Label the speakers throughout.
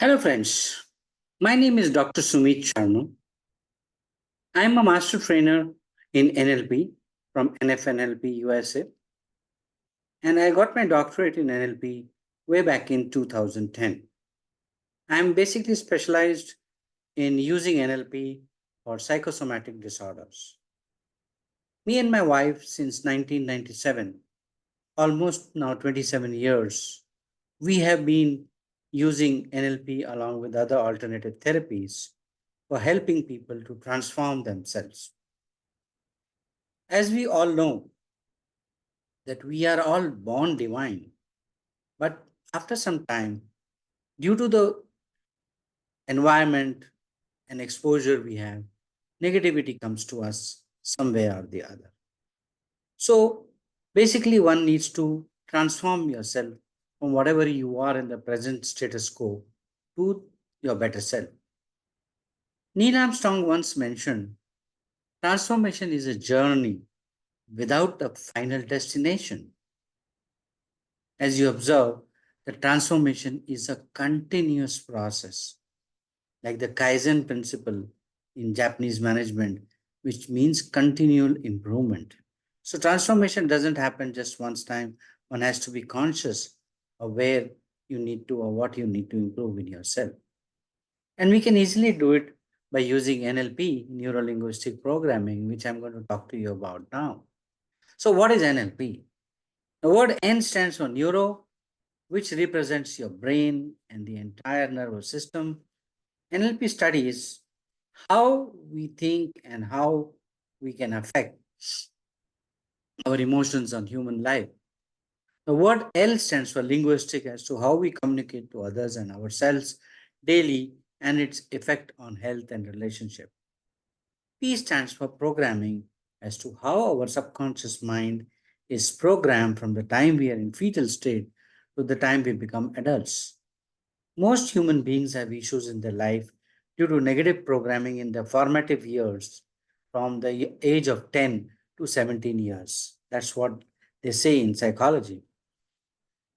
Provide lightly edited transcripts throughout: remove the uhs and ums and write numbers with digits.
Speaker 1: Hello, friends. My name is Dr. Sumeet Sharma. I am a master trainer in NLP from NFNLP USA, and I got my doctorate in NLP way back in 2010. I am basically specialized in using NLP for psychosomatic disorders. Me and my wife, since 1997, almost now 27 years, we have been using NLP along with other alternative therapies for helping people to transform themselves. As we all know, that we are all born divine, but after some time, due to the environment and exposure we have, negativity comes to us some way or the other. So basically, one needs to transform yourself from whatever you are in the present status quo to your better self. Neil Armstrong once mentioned transformation is a journey without a final destination. As you observe, the transformation is a continuous process, like the Kaizen principle in Japanese management, which means continual improvement. So, transformation doesn't happen just once time. One has to be conscious of where you need to or what you need to improve in yourself. And we can easily do it by using NLP, neuro linguistic programming, which I'm going to talk to you about now. So, what is NLP? The word N stands for neuro, which represents your brain and the entire nervous system. NLP studies how we think and how we can affect our emotions on human life. The word L stands for linguistic as to how we communicate to others and ourselves daily and its effect on health and relationship. P stands for programming as to how our subconscious mind is programmed from the time we are in fetal state to the time we become adults. Most human beings have issues in their life due to negative programming in the formative years from the age of 10 to 17 years. That's what they say in psychology.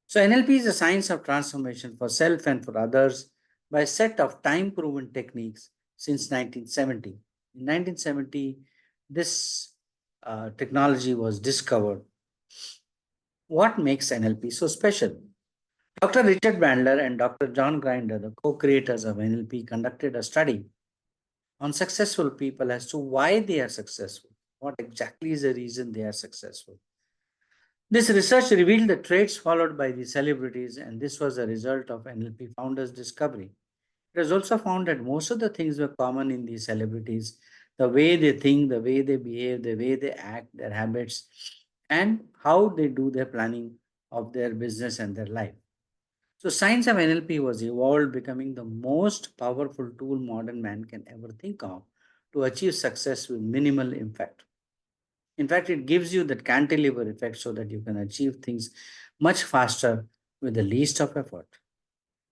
Speaker 1: So, NLP is a science of transformation for self and for others by a set of time proven techniques since 1970. In 1970, this technology was discovered. What makes NLP so special? Dr. Richard Bandler and Dr. John Grinder, the co creators of NLP, conducted a study on successful people as to why they are successful. What exactly is the reason they are successful? This research revealed the traits followed by the celebrities, and this was a result of NLP founders' discovery. It was also found that most of the things were common in these celebrities: the way they think, the way they behave, the way they act, their habits, and how they do their planning of their business and their life. So, science of NLP was evolved, becoming the most powerful tool modern man can ever think of to achieve success with minimal impact. In fact, it gives you that cantilever effect so that you can achieve things much faster with the least of effort.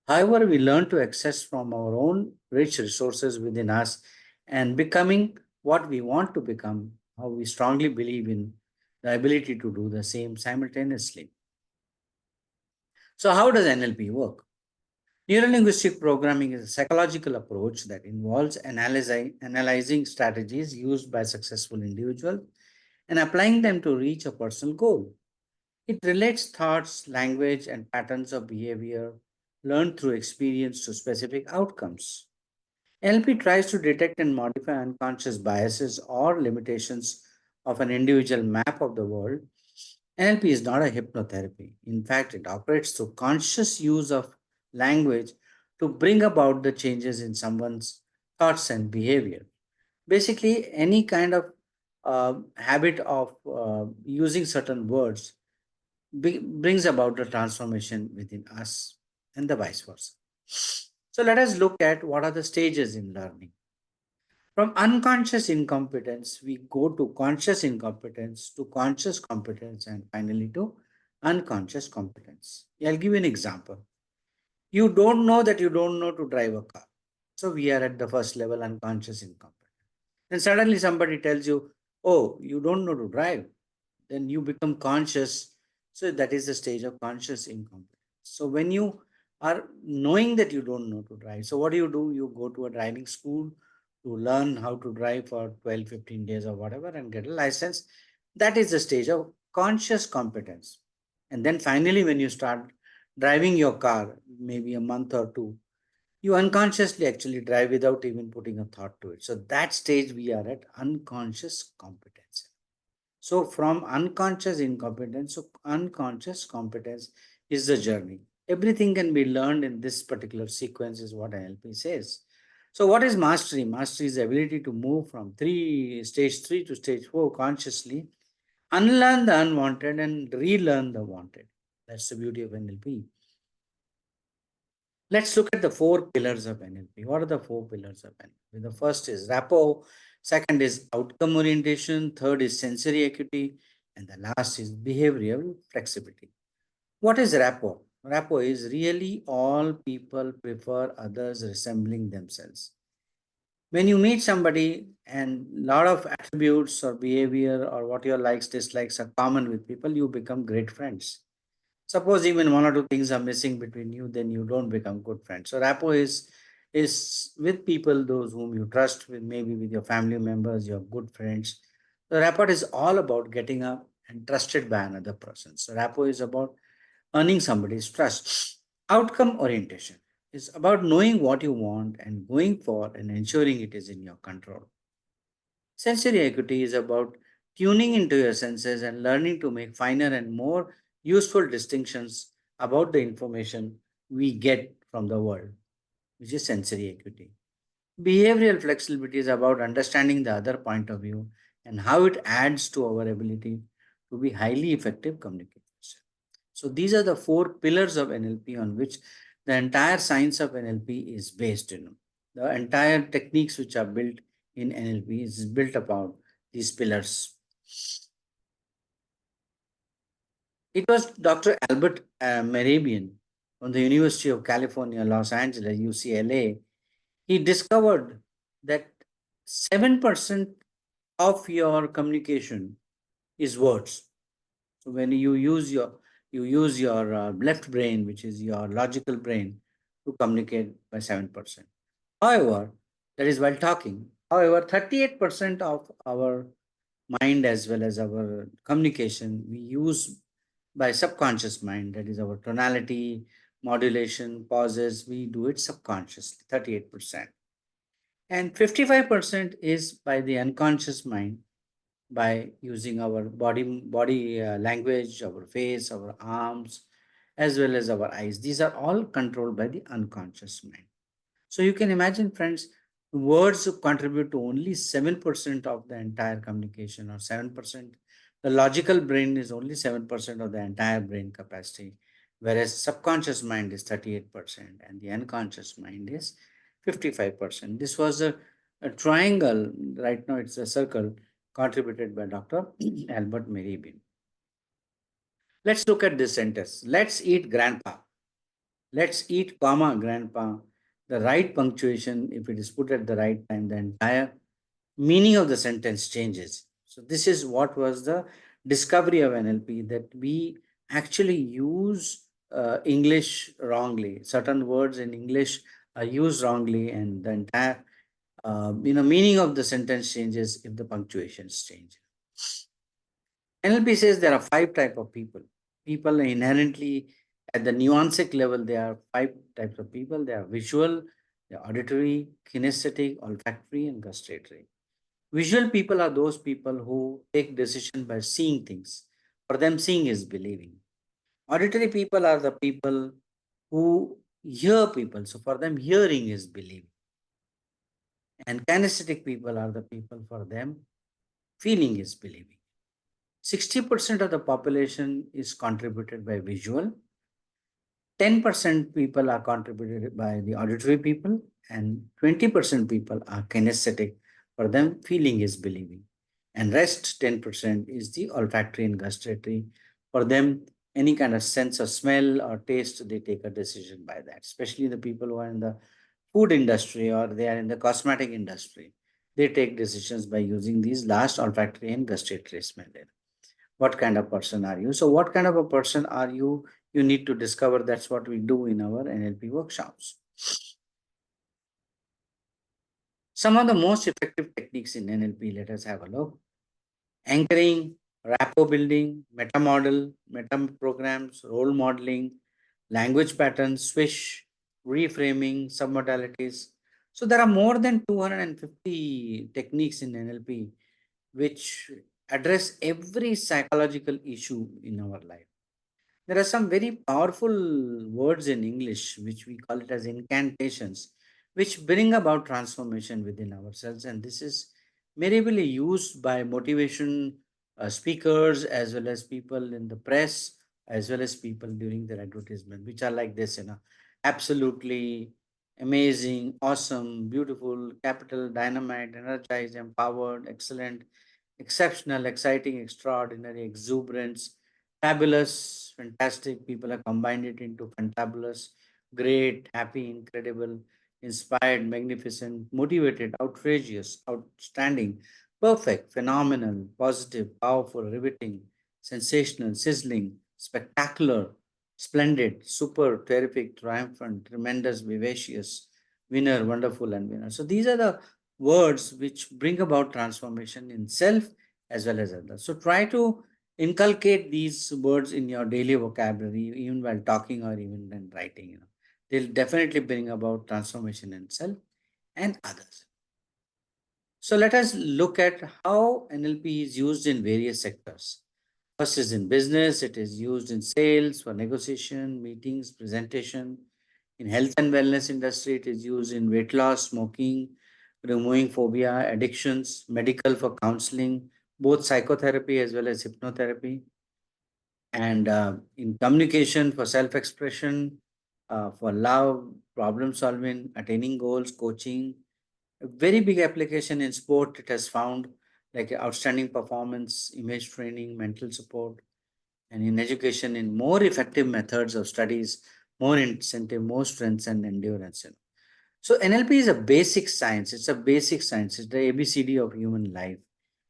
Speaker 1: However, we learn to access from our own rich resources within us and becoming what we want to become, how we strongly believe in the ability to do the same simultaneously. So, how does NLP work? Neurolinguistic programming is a psychological approach that involves analyzing strategies used by successful individuals and applying them to reach a personal goal. It relates thoughts, language, and patterns of behavior learned through experience to specific outcomes. NLP tries to detect and modify unconscious biases or limitations of an individual map of the world. NLP is not a hypnotherapy. In fact, it operates through conscious use of language to bring about the changes in someone's thoughts and behavior. Basically, any kind of habit of using certain words brings about the transformation within us and the vice versa. So, let us look at what are the stages in learning. From unconscious incompetence, we go to conscious incompetence, to conscious competence, and finally to unconscious competence. I'll give you an example. You don't know that you don't know to drive a car. So we are at the first level, unconscious incompetence. Then suddenly somebody tells you, oh, you don't know to drive. Then you become conscious. So that is the stage of conscious incompetence. So when you or knowing that you don't know to drive. So what do? You go to a driving school to learn how to drive for 12, 15 days or whatever and get a license. That is the stage of conscious competence. And then finally, when you start driving your car, maybe a month or two, you unconsciously actually drive without even putting a thought to it. So that stage we are at unconscious competence. So from unconscious incompetence, so unconscious competence is the journey. Everything can be learned in this particular sequence, is what NLP says. So what is mastery? Mastery is the ability to move from stage three to stage four consciously, unlearn the unwanted and relearn the wanted. That's the beauty of NLP. Let's look at the four pillars of NLP. What are the four pillars of NLP? The first is rapport, second is outcome orientation, third is sensory acuity, and the last is behavioral flexibility. What is rapport? Rapport is really all people prefer others resembling themselves. When you meet somebody and a lot of attributes or behavior or what your likes, dislikes are common with people, you become great friends. Suppose even one or two things are missing between you, then you don't become good friends. So rapport is with people, those whom you trust, with maybe with your family members, your good friends. So rapport is all about getting up and trusted by another person. So rapport is about earning somebody's trust. Outcome orientation is about knowing what you want and going for and ensuring it is in your control. Sensory acuity is about tuning into your senses and learning to make finer and more useful distinctions about the information we get from the world, which is sensory acuity. Behavioral flexibility is about understanding the other point of view and how it adds to our ability to be highly effective communicators. So these are the four pillars of NLP on which the entire science of NLP is based in. The entire techniques which are built in NLP is built upon these pillars. It was Dr. Albert Mehrabian from the University of California, Los Angeles, UCLA. He discovered that 7% of your communication is words. So when you use your left brain, which is your logical brain, to communicate by 7%. However, that is while talking. However, 38% of our mind as well as our communication we use by subconscious mind. That is our tonality, modulation, pauses. We do it subconsciously. 38%. And 55% is by the unconscious mind by using our body language, our face, our arms, as well as our eyes. These are all controlled by the unconscious mind. So you can imagine, friends, words contribute to only 7% of the entire communication, or 7%. The logical brain is only 7% of the entire brain capacity, whereas subconscious mind is 38% and the unconscious mind is 55%. This was a triangle. Right now it's a circle contributed by Dr. Albert Mehrabian. Let's look at this sentence. Let's eat grandpa. Let's eat, comma, grandpa. The right punctuation, if it is put at the right time, the entire meaning of the sentence changes. So this is what was the discovery of NLP, that we actually use English wrongly. Certain words in English are used wrongly, and the entire meaning of the sentence changes if the punctuations change. NLP says there are five types of people. People inherently at the nuancing level, there are five types of people. They are visual, they are auditory, kinesthetic, olfactory, and gustatory. Visual people are those people who take decision by seeing things. For them, seeing is believing. Auditory people are the people who hear people. So for them, hearing is believing. And kinesthetic people are the people, for them, feeling is believing. 60% of the population is contributed by visual, 10% people are contributed by the auditory people, and 20% people are kinesthetic. For them, feeling is believing. And rest 10% is the olfactory and gustatory. For them, any kind of sense of smell or taste, they take a decision by that, especially the people who are in the food industry or they are in the cosmetic industry. They take decisions by using these last olfactory and gustatory smell. What kind of person are you? So what kind of a person are you you need to discover. That's what we do in our NLP workshops. Some of the most effective techniques in NLP, let us have a look. Anchoring, rapport building, meta model, meta programs, role modeling, language patterns, swish, reframing, submodalities. So there are more than 250 techniques in NLP which address every psychological issue in our life. There are some very powerful words in English, which we call it as incantations, which bring about transformation within ourselves. And this is variably used by motivation speakers, as well as people in the press, as well as people during their advertisement, which are like this, absolutely amazing, awesome, beautiful, capital, dynamite, energized, empowered, excellent, exceptional, exciting, extraordinary, exuberance, fabulous, fantastic. People have combined it into fantabulous, great, happy, incredible, inspired, magnificent, motivated, outrageous, outstanding, perfect, phenomenal, positive, powerful, riveting, sensational, sizzling, spectacular, splendid, super, terrific, triumphant, tremendous, vivacious, winner, wonderful, and winner. So these are the words which bring about transformation in self as well as others. So try to inculcate these words in your daily vocabulary, even while talking or even when writing. They'll definitely bring about transformation in self and others. So let us look at how NLP is used in various sectors. First is in business, it is used in sales, for negotiation, meetings, presentation. In health and wellness industry, it is used in weight loss, smoking, removing phobia, addictions, medical for counseling, both psychotherapy as well as hypnotherapy, and in communication for self-expression, for love, problem solving, attaining goals, coaching. A very big application in sport, it has found like outstanding performance, image training, mental support, and in education, in more effective methods of studies, more incentive, more strength and endurance. So NLP is a basic science. It's a basic science. It's the ABCD of human life,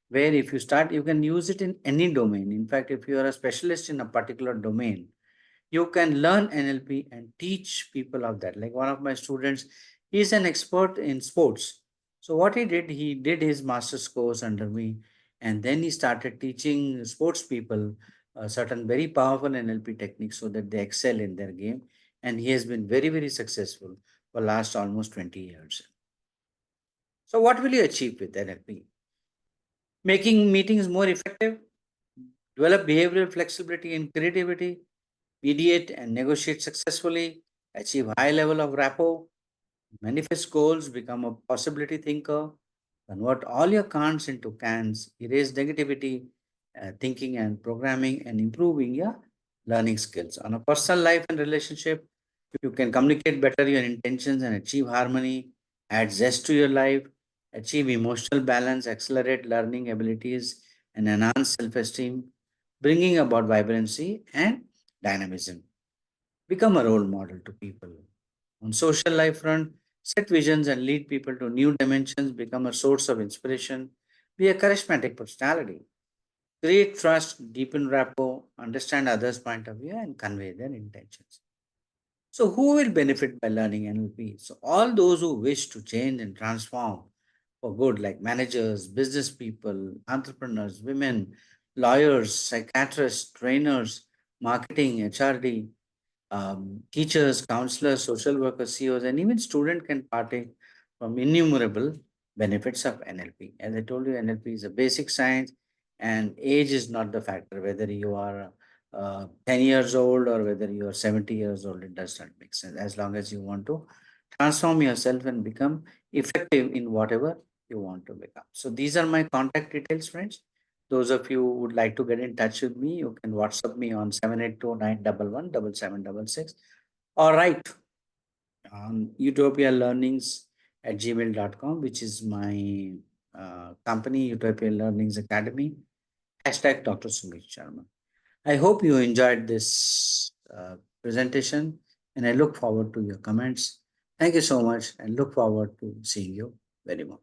Speaker 1: where if you start, you can use it in any domain. In fact, if you are a specialist in a particular domain, you can learn NLP and teach people of that. Like one of my students, he's an expert in sports. So what he did his master's course under me, and then he started teaching sports people certain very powerful NLP techniques so that they excel in their game. And he has been very, very successful for last almost 20 years. So what will you achieve with NLP? Making meetings more effective, develop behavioral flexibility and creativity, mediate and negotiate successfully, achieve high level of rapport, manifest goals, become a possibility thinker, convert all your can'ts into cans, erase negativity, thinking and programming, and improving your learning skills. On a personal life and relationship, you can communicate better your intentions and achieve harmony, add zest to your life, achieve emotional balance, accelerate learning abilities, and enhance self esteem, bringing about vibrancy and dynamism. Become a role model to people. On social life front, set visions and lead people to new dimensions, become a source of inspiration, be a charismatic personality. Create trust, deepen rapport, understand others' point of view, and convey their intentions. So, who will benefit by learning NLP? So, all those who wish to change and transform for good, like managers, business people, entrepreneurs, women, lawyers, psychiatrists, trainers, marketing, HRD, teachers, counselors, social workers, CEOs, and even student can partake from innumerable benefits of NLP. As I told you, NLP is a basic science, and age is not the factor. Whether you are 10 years old or whether you are 70 years old, it does not make sense. As long as you want to transform yourself and become effective in whatever you want to become. So these are my contact details, friends. Those of you who would like to get in touch with me, you can WhatsApp me on 782-911-7766 or write on Utopia Learnings at gmail.com, which is my company, Utopia Learnings Academy, hashtag Dr. Sumeet Sharma. I hope you enjoyed this presentation and I look forward to your comments. Thank you so much and look forward to seeing you very much.